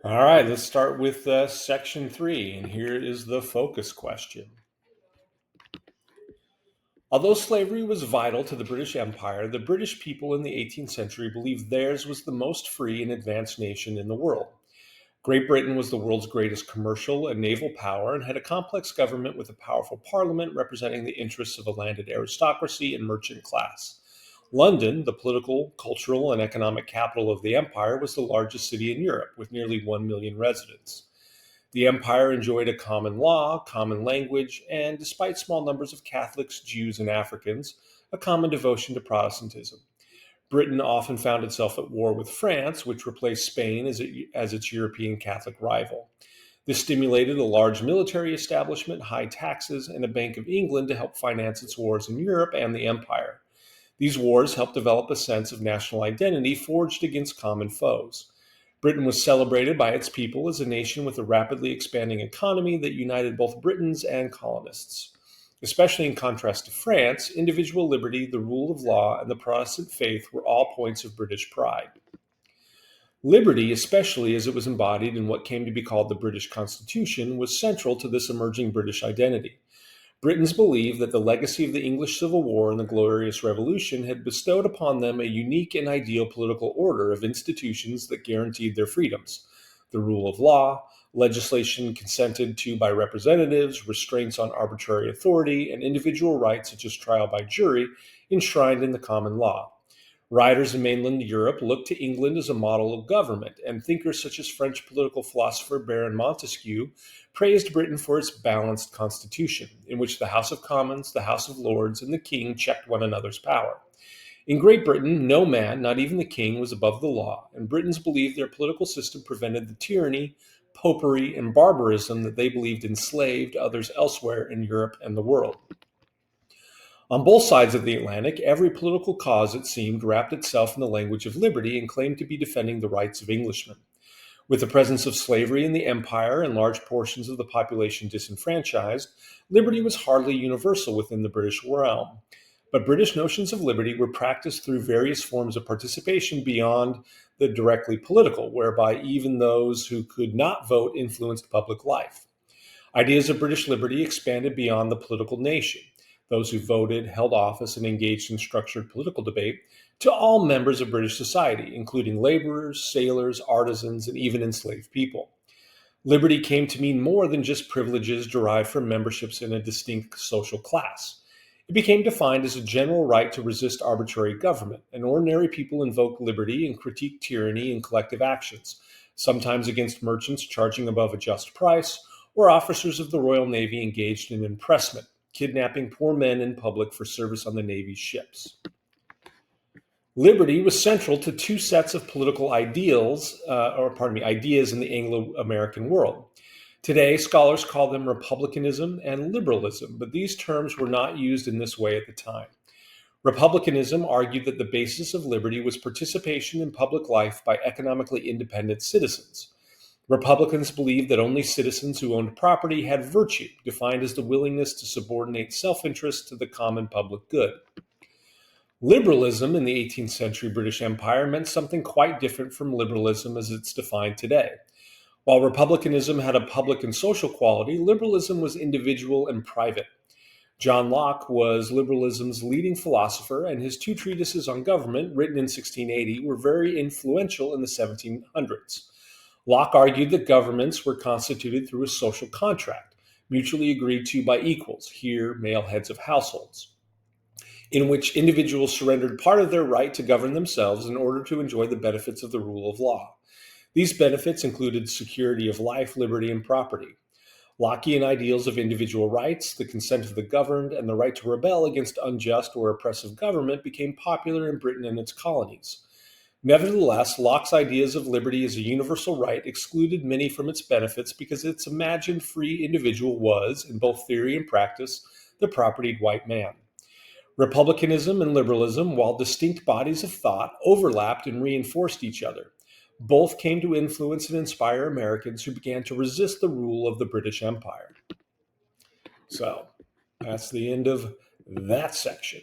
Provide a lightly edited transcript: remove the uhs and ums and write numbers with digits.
All right, let's start with section 3, and here is the focus question. Although slavery was vital to the British Empire, the British people in the 18th century believed theirs was the most free and advanced nation in the world. Great Britain was the world's greatest commercial and naval power and had a complex government with a powerful parliament representing the interests of a landed aristocracy and merchant class. London, the political, cultural, and economic capital of the empire, was the largest city in Europe, with nearly 1 million residents. The empire enjoyed a common law, common language, and, despite small numbers of Catholics, Jews, and Africans, a common devotion to Protestantism. Britain often found itself at war with France, which replaced Spain as its European Catholic rival. This stimulated a large military establishment, high taxes, and a Bank of England to help finance its wars in Europe and the empire. These wars helped develop a sense of national identity forged against common foes. Britain was celebrated by its people as a nation with a rapidly expanding economy that united both Britons and colonists. Especially in contrast to France, individual liberty, the rule of law, and the Protestant faith were all points of British pride. Liberty, especially as it was embodied in what came to be called the British Constitution, was central to this emerging British identity. Britons believed that the legacy of the English Civil War and the Glorious Revolution had bestowed upon them a unique and ideal political order of institutions that guaranteed their freedoms: the rule of law, legislation consented to by representatives, restraints on arbitrary authority, and individual rights such as trial by jury enshrined in the common law. Writers in mainland Europe looked to England as a model of government, and thinkers such as French political philosopher Baron Montesquieu praised Britain for its balanced constitution, in which the House of Commons, the House of Lords, and the King checked one another's power. In Great Britain, no man, not even the king, was above the law, and Britons believed their political system prevented the tyranny, popery, and barbarism that they believed enslaved others elsewhere in Europe and the world. On both sides of the Atlantic, every political cause, it seemed, wrapped itself in the language of liberty and claimed to be defending the rights of Englishmen. With the presence of slavery in the empire and large portions of the population disenfranchised, liberty was hardly universal within the British realm. But British notions of liberty were practiced through various forms of participation beyond the directly political, whereby even those who could not vote influenced public life. Ideas of British liberty expanded beyond the political nation, those who voted, held office, and engaged in structured political debate, to all members of British society, including laborers, sailors, artisans, and even enslaved people. Liberty came to mean more than just privileges derived from memberships in a distinct social class. It became defined as a general right to resist arbitrary government, and ordinary people invoked liberty and critiqued tyranny in collective actions, sometimes against merchants charging above a just price, or officers of the Royal Navy engaged in impressment, kidnapping poor men in public for service on the Navy's ships. Liberty was central to two sets of political ideas in the Anglo-American world. Today, scholars call them republicanism and liberalism, but these terms were not used in this way at the time. Republicanism argued that the basis of liberty was participation in public life by economically independent citizens. Republicans believed that only citizens who owned property had virtue, defined as the willingness to subordinate self-interest to the common public good. Liberalism in the 18th century British Empire meant something quite different from liberalism as it's defined today. While republicanism had a public and social quality, liberalism was individual and private. John Locke was liberalism's leading philosopher, and his two treatises on government, written in 1680, were very influential in the 1700s. Locke argued that governments were constituted through a social contract, mutually agreed to by equals, here male heads of households, in which individuals surrendered part of their right to govern themselves in order to enjoy the benefits of the rule of law. These benefits included security of life, liberty, and property. Lockean ideals of individual rights, the consent of the governed, and the right to rebel against unjust or oppressive government became popular in Britain and its colonies. Nevertheless, Locke's ideas of liberty as a universal right excluded many from its benefits because its imagined free individual was, in both theory and practice, the propertied white man. Republicanism and liberalism, while distinct bodies of thought, overlapped and reinforced each other. Both came to influence and inspire Americans who began to resist the rule of the British Empire. So, that's the end of that section.